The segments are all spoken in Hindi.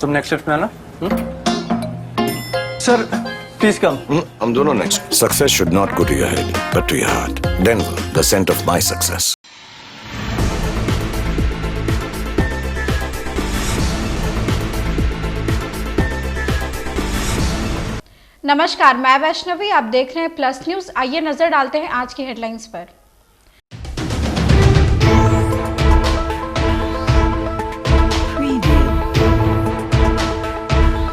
तुम नेक्स्ट शिफ्ट में आना। Sir please come. हम दोनों next. Success should not go to your head, but to your heart. Denver, the scent of my success. नमस्कार, मैं वैष्णवी, आप देख रहे हैं प्लस न्यूज। आइए नजर डालते हैं आज की हेडलाइंस पर।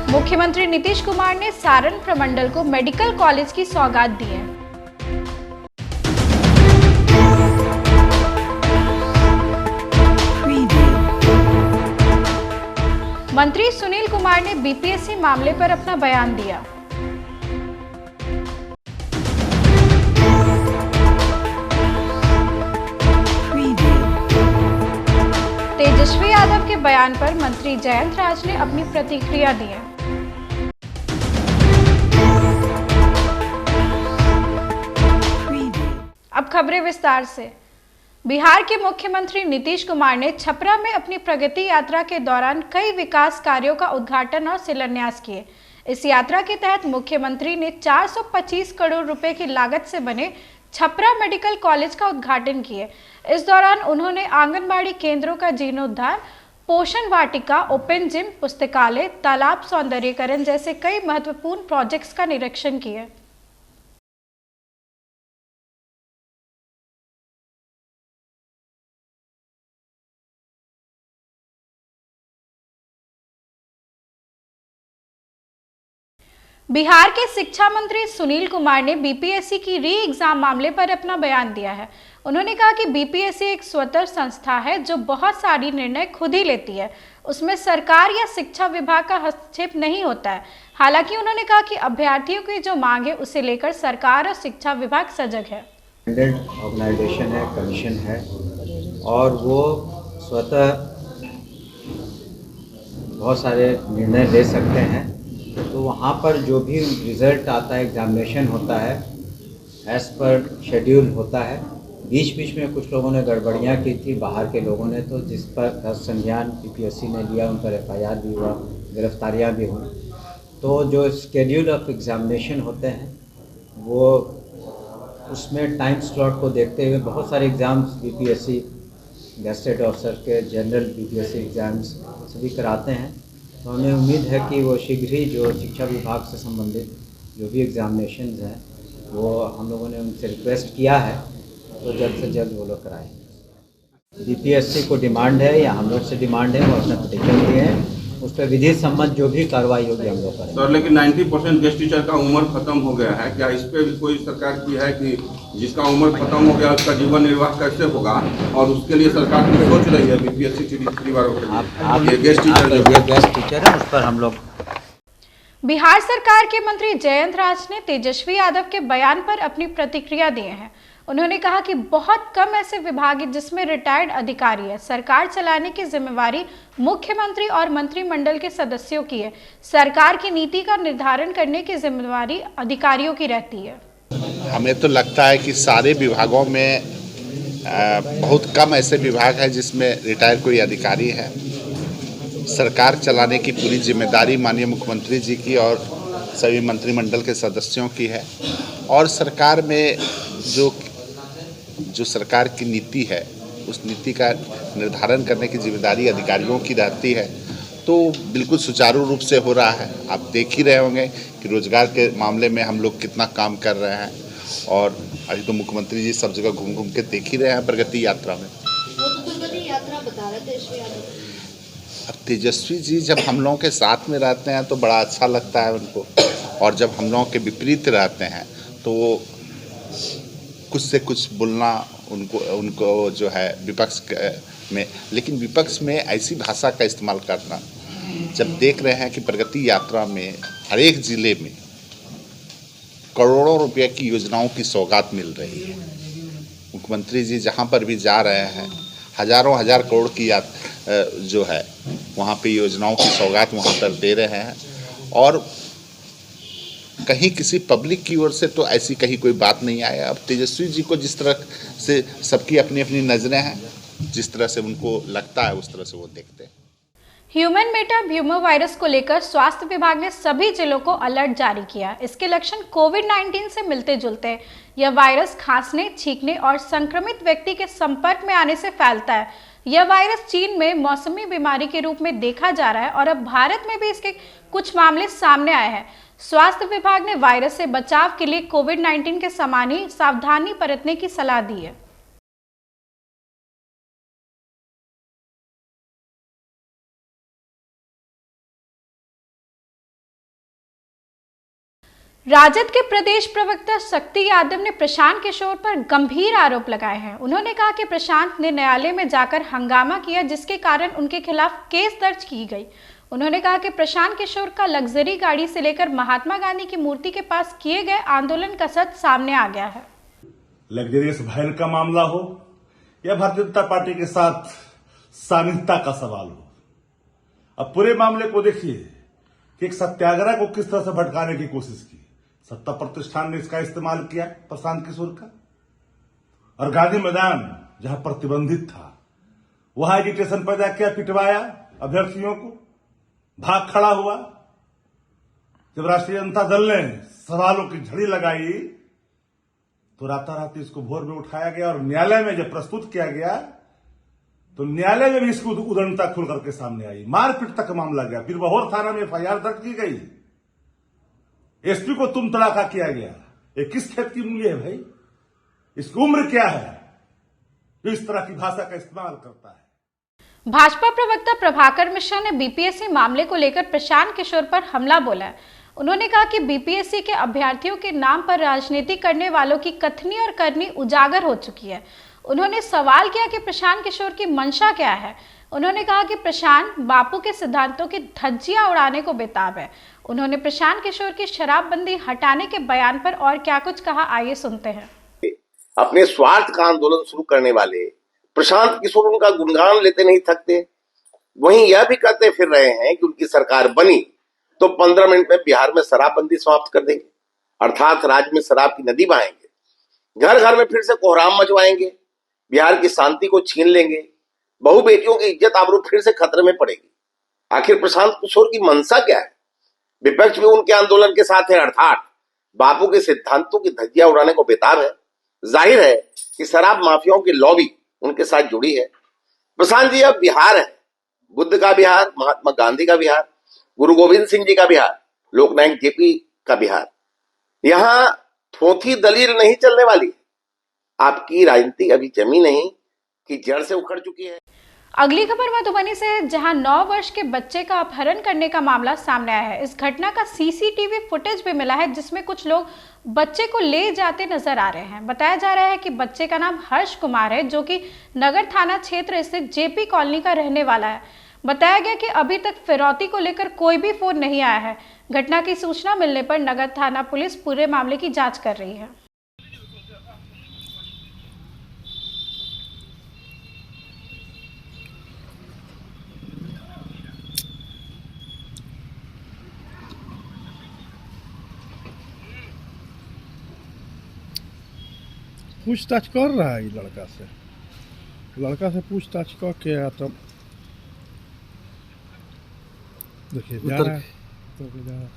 मुख्यमंत्री नीतीश कुमार ने सारण प्रमंडल को मेडिकल कॉलेज की सौगात दी है। मंत्री सुनील कुमार ने बीपीएससी मामले पर अपना बयान दिया। तेजस्वी यादव के बयान पर मंत्री जयंत राज ने अपनी प्रतिक्रिया दी है। अब खबरें विस्तार से। बिहार के मुख्यमंत्री नीतीश कुमार ने छपरा में अपनी प्रगति यात्रा के दौरान कई विकास कार्यों का उद्घाटन और शिलान्यास किए। इस यात्रा के तहत मुख्यमंत्री ने 425 करोड़ रुपए की लागत से बने छपरा मेडिकल कॉलेज का उद्घाटन किए। इस दौरान उन्होंने आंगनबाड़ी केंद्रों का जीर्णोद्धार, पोषण वाटिका, ओपन जिम, पुस्तकालय, तालाब सौंदर्यीकरण जैसे कई महत्वपूर्ण प्रोजेक्ट्स का निरीक्षण किए। बिहार के शिक्षा मंत्री सुनील कुमार ने बीपीएससी की री एग्जाम मामले पर अपना बयान दिया है। उन्होंने कहा कि बीपीएससी एक स्वतंत्र संस्था है जो बहुत सारी निर्णय खुद ही लेती है। उसमें सरकार या शिक्षा विभाग का हस्तक्षेप नहीं होता है। हालांकि उन्होंने कहा कि अभ्यर्थियों की जो मांग है उसे लेकर सरकार और शिक्षा विभाग सजग है। ऑर्गेनाइजेशन है, कमीशन है और वो स्वतः बहुत सारे निर्णय ले सकते हैं। तो वहाँ पर जो भी रिज़ल्ट आता है, एग्जामिनेशन होता है, एज़ पर शेड्यूल होता है। बीच बीच में कुछ लोगों ने गड़बड़ियाँ की थी, बाहर के लोगों ने, तो जिस पर संज्ञान बीपीएससी ने लिया, उन पर एफआईआर भी हुआ, गिरफ्तारियाँ भी हुई। तो जो शेड्यूल ऑफ एग्जामिनेशन होते हैं वो उसमें टाइम स्लॉट को देखते हुए बहुत सारे एग्ज़ाम्स बीपीएससी गेस्टेड ऑफिसर के, जनरल बीपीएससी एग्ज़ाम्स सभी कराते हैं। तो हमें उम्मीद है कि वो शीघ्र ही जो शिक्षा विभाग से संबंधित जो भी एग्जामिनेशंस हैं वो हम लोगों ने उनसे रिक्वेस्ट किया है, तो जल्द से जल्द वो लोग कराएंगे। बीपीएससी को डिमांड है या हम लोग से डिमांड है, वो अपना पिटीशन दिए हैं, उस पर विधि संबंध जो भी कार्रवाई होगी हम लोग करेंगे। सर, लेकिन 90% गेस्ट टीचर का उम्र खत्म हो गया है, क्या इस पर भी कोई सरकार की है कि जिसका उम्र खत्म हो गया उसका जीवन निर्वाह कैसे होगा, और उसके लिए सरकार भी सोच रही है बीपीएससी परिवारों के लिए? ये गेस्ट टीचर है, उस पर हम लोग। बिहार सरकार के मंत्री जयंत राज ने तेजस्वी यादव के बयान पर अपनी प्रतिक्रिया दिए हैं। उन्होंने कहा कि बहुत कम ऐसे विभाग हैं जिसमें रिटायर्ड अधिकारी है। सरकार चलाने की जिम्मेवारी मुख्यमंत्री और मंत्रिमंडल के सदस्यों की है। सरकार की नीति का निर्धारण करने की जिम्मेवारी अधिकारियों की रहती है। हमें तो लगता है कि सारे विभागों में बहुत कम ऐसे विभाग हैं जिसमें रिटायर कोई अधिकारी है। सरकार चलाने की पूरी जिम्मेदारी माननीय मुख्यमंत्री जी की और सभी मंत्रिमंडल के सदस्यों की है, और सरकार में जो सरकार की नीति है उस नीति का निर्धारण करने की जिम्मेदारी अधिकारियों की रहती है। तो बिल्कुल सुचारू रूप से हो रहा है। आप देख ही रहे होंगे कि रोजगार के मामले में हम लोग कितना काम कर रहे हैं, और अभी तो मुख्यमंत्री जी सब जगह घूम घूम के देख ही रहे हैं प्रगति यात्रा में। वो तो प्रगति यात्रा बता रहे तेजस्वी यादव। अब तेजस्वी जी जब हम लोगों के साथ में रहते हैं तो बड़ा अच्छा लगता है उनको, और जब हम लोगों के विपरीत रहते हैं तो वो कुछ से कुछ बोलना उनको जो है विपक्ष में, लेकिन विपक्ष में ऐसी भाषा का इस्तेमाल करना, जब देख रहे हैं कि प्रगति यात्रा में हर एक ज़िले में करोड़ों रुपए की योजनाओं की सौगात मिल रही है। मुख्यमंत्री जी जहाँ पर भी जा रहे हैं हजारों हजार करोड़ की जो है वहाँ पे योजनाओं की सौगात वहाँ पर दे रहे हैं, और कहीं किसी पब्लिक की ओर से तो ऐसी कहीं कोई बात नहीं आया। अब तेजस्वी जी को जिस तरह से सबकी अपनी अपनी नज़रें हैं, जिस तरह से उनको लगता है उस तरह से वो देखते हैं। ह्यूमन मेटाब्यूमो वायरस को लेकर स्वास्थ्य विभाग ने सभी जिलों को अलर्ट जारी किया। इसके लक्षण कोविड-19 से मिलते जुलते हैं। यह वायरस खांसने, छींकने और संक्रमित व्यक्ति के संपर्क में आने से फैलता है। यह वायरस चीन में मौसमी बीमारी के रूप में देखा जा रहा है और अब भारत में भी इसके कुछ मामले सामने आए हैं। स्वास्थ्य विभाग ने वायरस से बचाव के लिए कोविड-19 के समान ही सावधानी बरतने की सलाह दी है। राजद के प्रदेश प्रवक्ता शक्ति यादव ने प्रशांत किशोर पर गंभीर आरोप लगाए हैं। उन्होंने कहा कि प्रशांत ने न्यायालय में जाकर हंगामा किया, जिसके कारण उनके खिलाफ केस दर्ज की गई। उन्होंने कहा कि प्रशांत किशोर का लग्जरी गाड़ी से लेकर महात्मा गांधी की मूर्ति के पास किए गए आंदोलन का सच सामने आ गया है। लग्जरियस वैन का मामला हो या भारतीय जनता पार्टी के साथ सामिलता का सवाल हो, अब पूरे मामले को देखिए कि एक सत्याग्रह को किस तरह से भटकाने की कोशिश की। सत्ता प्रतिष्ठान ने इसका इस्तेमाल किया प्रशांत किशोर का, और गांधी मैदान जहां प्रतिबंधित था वहां एजिटेशन पैदा किया, पिटवाया अभ्यर्थियों को, भाग खड़ा हुआ। जब राष्ट्रीय जनता दल ने सवालों की झड़ी लगाई तो रातारात इसको भोर में उठाया गया और न्यायालय में जब प्रस्तुत किया गया तो न्यायालय में भी इसकी उदंडता खुल करके सामने आई। मारपीट तक मामला गया, फिर बहोर थाना में एफआईआर दर्ज की गई, एसपी को तुम तड़ाका किया गया। ये किस खेत की मूल्य है भाई? इसकी उम्र क्या है जो इस तरह की भाषा का इस्तेमाल करता है? भाजपा प्रवक्ता प्रभाकर मिश्रा ने बीपीएससी मामले को लेकर प्रशांत किशोर पर हमला बोला है। उन्होंने कहा कि बीपीएससी के अभ्यर्थियों के नाम पर राजनीति करने वालों की कथनी और करनी उजागर हो चुकी है। उन्होंने सवाल किया कि प्रशांत किशोर की मंशा क्या है। उन्होंने कहा कि प्रशांत बापू के सिद्धांतों की धज्जियां उड़ाने को बेताब है। उन्होंने प्रशांत किशोर की शराबबंदी हटाने के बयान पर और क्या कुछ कहा, आइए सुनते हैं। अपने स्वार्थ का आंदोलन शुरू करने वाले प्रशांत किशोर उनका गुणगान लेते नहीं थकते। वहीं यह भी कहते फिर रहे हैं कि उनकी सरकार बनी तो 15 मिनट में बिहार में शराबबंदी समाप्त कर देंगे, अर्थात राज्य में शराब की नदी बहाएंगे, घर घर में फिर से कोहराम मचवाएंगे, बिहार की शांति को छीन लेंगे, बहु बेटियों की इज्जत आबरू फिर से खतरे में पड़ेगी। आखिर प्रशांत किशोर की मंशा क्या है? विपक्ष भी उनके आंदोलन के साथ है, अर्थात बापू के सिद्धांतों की धज्जियां उड़ाने को बेताब है। जाहिर है कि शराब माफियाओं की लॉबी उनके साथ जुड़ी है। प्रशांत जी अब बिहार है, बुद्ध का बिहार, महात्मा गांधी का बिहार, गुरु गोविंद सिंह जी का बिहार, लोकनायक जेपी का बिहार। यहाँ थोथी दलील नहीं चलने वाली। आपकी राजनीति अभी जमी नहीं कि जड़ से उखड़ चुकी है। अगली खबर मधुबनी से है, जहां 9 वर्ष के बच्चे का अपहरण करने का मामला सामने आया है। इस घटना का सीसीटीवी फुटेज भी मिला है, जिसमें कुछ लोग बच्चे को ले जाते नजर आ रहे हैं। बताया जा रहा है कि बच्चे का नाम हर्ष कुमार है, जो कि नगर थाना क्षेत्र स्थित जेपी कॉलोनी का रहने वाला है। बताया गया कि अभी तक फिरौती को लेकर कोई भी फोन नहीं आया है। घटना की सूचना मिलने पर नगर थाना पुलिस पूरे मामले की जाँच कर रही है। पूछताछ कर रहा है लड़का से पूछताछ करके तब देखिए जा रहा है।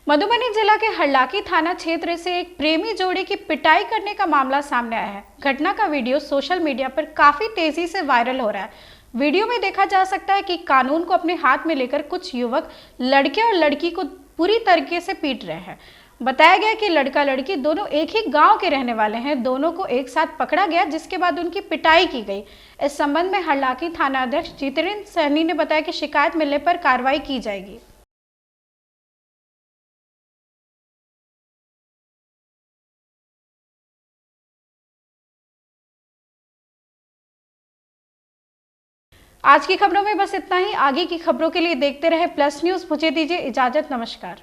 मधुबनी जिला के हरलाकी थाना क्षेत्र से एक प्रेमी जोड़ी की पिटाई करने का मामला सामने आया है। घटना का वीडियो सोशल मीडिया पर काफी तेजी से वायरल हो रहा है। वीडियो में देखा जा सकता है कि कानून को अपने हाथ में लेकर कुछ युवक लड़के और लड़की को पूरी तरीके से पीट रहे हैं। बताया गया कि लड़का लड़की दोनों एक ही गांव के रहने वाले हैं। दोनों को एक साथ पकड़ा गया, जिसके बाद उनकी पिटाई की गई। इस संबंध में हरलाकी थाना अध्यक्ष जितेंद्र सहनी ने बताया कि शिकायत मिलने पर कार्रवाई की जाएगी। आज की खबरों में बस इतना ही। आगे की खबरों के लिए देखते रहे प्लस न्यूज। मुझे दीजिए इजाजत, नमस्कार।